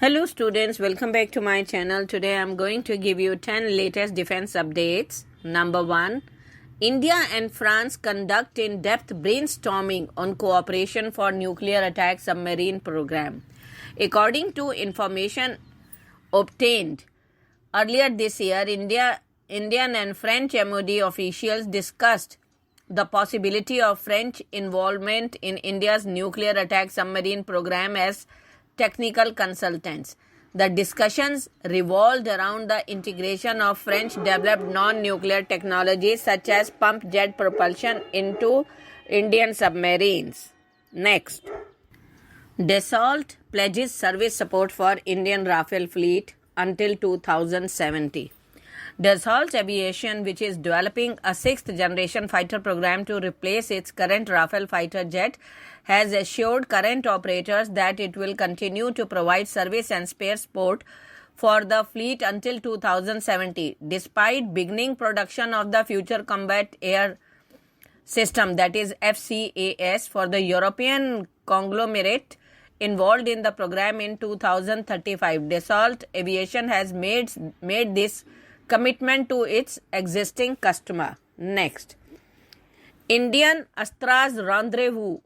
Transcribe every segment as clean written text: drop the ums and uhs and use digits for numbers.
Hello students, welcome back to my channel. Today I am going to give you 10 latest defense updates. Number 1. India and France conduct in-depth brainstorming on cooperation for nuclear attack submarine program. According to information obtained earlier this year, Indian and French MOD officials discussed the possibility of French involvement in India's nuclear attack submarine program as technical consultants. The discussions revolved around the integration of French-developed non-nuclear technologies such as pump jet propulsion into Indian submarines. Next, Dassault pledges service support for Indian Rafale fleet until 2070. Dassault Aviation, which is developing a sixth-generation fighter program to replace its current Rafale fighter jet, has assured current operators that it will continue to provide service and spare support for the fleet until 2070, despite beginning production of the Future Combat Air System, that is FCAS, for the European conglomerate involved in the program in 2035. Dassault Aviation has made this commitment to its existing customer. Next, Indian Astra's rendezvous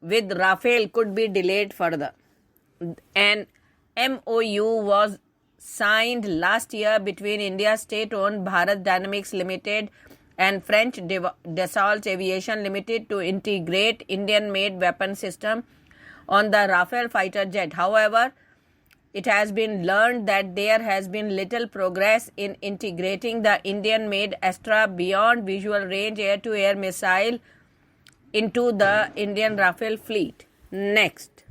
with Rafale could be delayed further. An MOU was signed last year between India's state-owned Bharat Dynamics Limited and French Dassault Aviation Limited to integrate Indian-made weapon system on the Rafale fighter jet. However, it has been learned that there has been little progress in integrating the Indian-made Astra beyond visual range air-to-air missile into the Indian Rafale fleet. Next,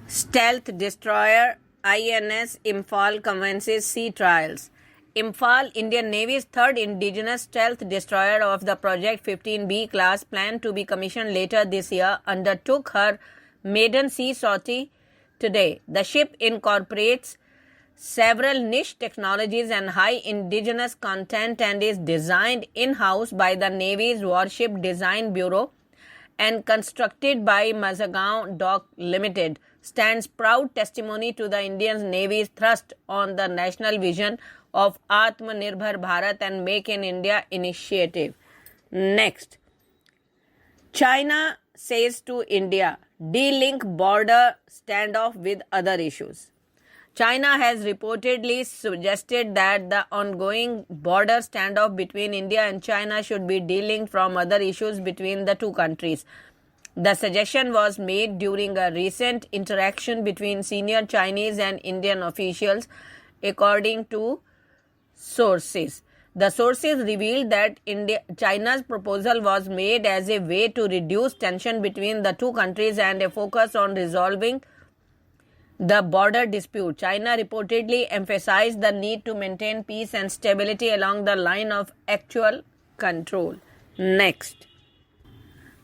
stealth destroyer INS Imphal commences sea trials. Imphal, Indian Navy's third indigenous stealth destroyer of the Project 15B class, planned to be commissioned later this year, undertook her maiden sea sortie today. The ship incorporates several niche technologies and high indigenous content and is designed in-house by the Navy's Warship Design Bureau and constructed by Mazagaon Dock Limited, stands proud testimony to the Indian Navy's thrust on the national vision of Atmanirbhar Bharat and Make in India initiative. Next, China says to India, delink border standoff with other issues. China has reportedly suggested that the ongoing border standoff between India and China should be delinked from other issues between the two countries. The suggestion was made during a recent interaction between senior Chinese and Indian officials, according to sources. The sources revealed that China's proposal was made as a way to reduce tension between the two countries and a focus on resolving the border dispute. China reportedly emphasized the need to maintain peace and stability along the line of actual control. Next,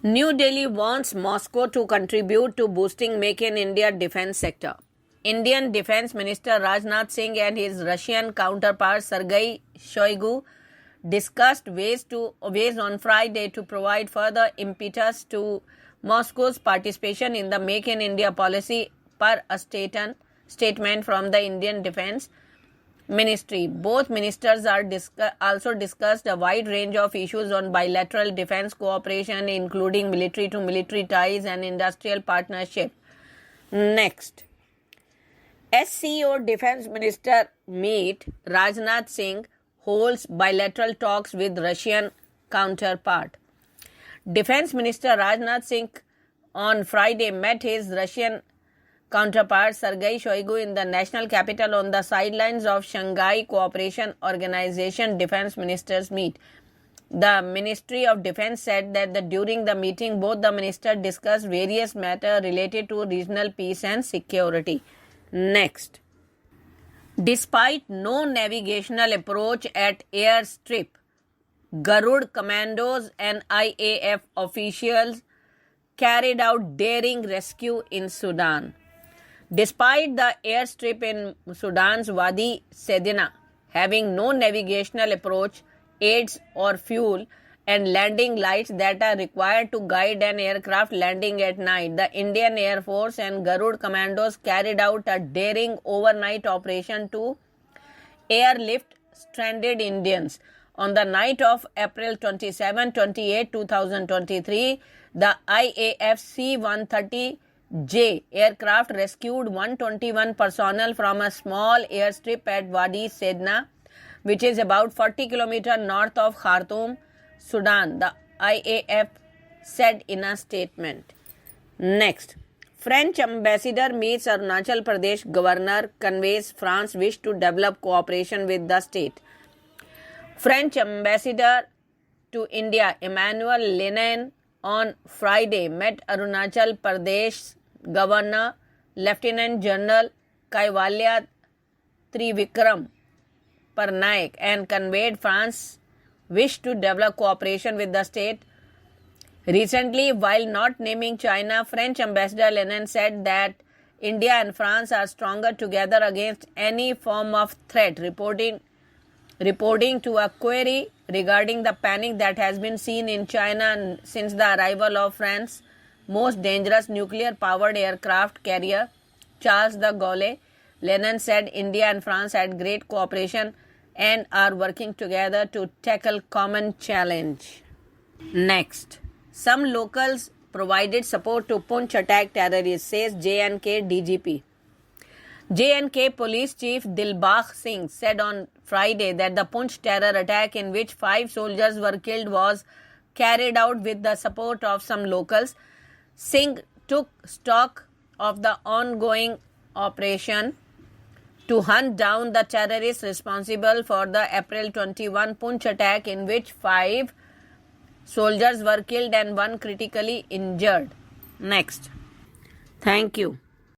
New Delhi wants Moscow to contribute to boosting Make in India defense sector. Indian Defense Minister Rajnath Singh and his Russian counterpart Sergei Shoigu discussed ways on Friday to provide further impetus to Moscow's participation in the Make in India policy, per a statement from the Indian Defense Ministry. Both ministers also discussed a wide range of issues on bilateral defense cooperation, including military-to-military ties and industrial partnership. Next, SCO Defense Minister meet Rajnath Singh holds bilateral talks with Russian counterpart. Defense Minister Rajnath Singh on Friday met his Russian counterpart Sergei Shoigu in the national capital on the sidelines of Shanghai Cooperation Organization Defense Ministers meet. The Ministry of Defense said that during the meeting, both the ministers discussed various matters related to regional peace and security. Next, despite no navigational approach at airstrip, Garud commandos and IAF officials carried out daring rescue in Sudan. Despite the airstrip in Sudan's Wadi Sedina having no navigational approach, aids or fuel, and landing lights that are required to guide an aircraft landing at night. The Indian Air Force and Garud commandos carried out a daring overnight operation to airlift stranded Indians. On the night of April 27-28, 2023, the IAF C-130J aircraft rescued 121 personnel from a small airstrip at Wadi Sedna, which is about 40 kilometers north of Khartoum, Sudan, the IAF said in a statement. Next, French ambassador meets Arunachal Pradesh Governor, conveys France's wish to develop cooperation with the state. French ambassador to India, Emmanuel Lenin, on Friday met Arunachal Pradesh Governor, Lieutenant General Kaivalya Trivikram Parnaik, and conveyed France's wish to develop cooperation with the state. Recently, while not naming China, French Ambassador Lenin said that India and France are stronger together against any form of threat, reporting to a query regarding the panic that has been seen in China since the arrival of France's most dangerous nuclear-powered aircraft carrier, Charles de Gaulle. Lenin said India and France had great cooperation and are working together to tackle common challenge. Next, some locals provided support to Poonch attack terrorists, says J&K DGP. J&K Police Chief Dilbagh Singh said on Friday that the Poonch terror attack, in which 5 soldiers were killed, was carried out with the support of some locals. Singh took stock of the ongoing operation to hunt down the terrorists responsible for the April 21 Poonch attack, in which 5 soldiers were killed and 1 critically injured. Next. Thank you.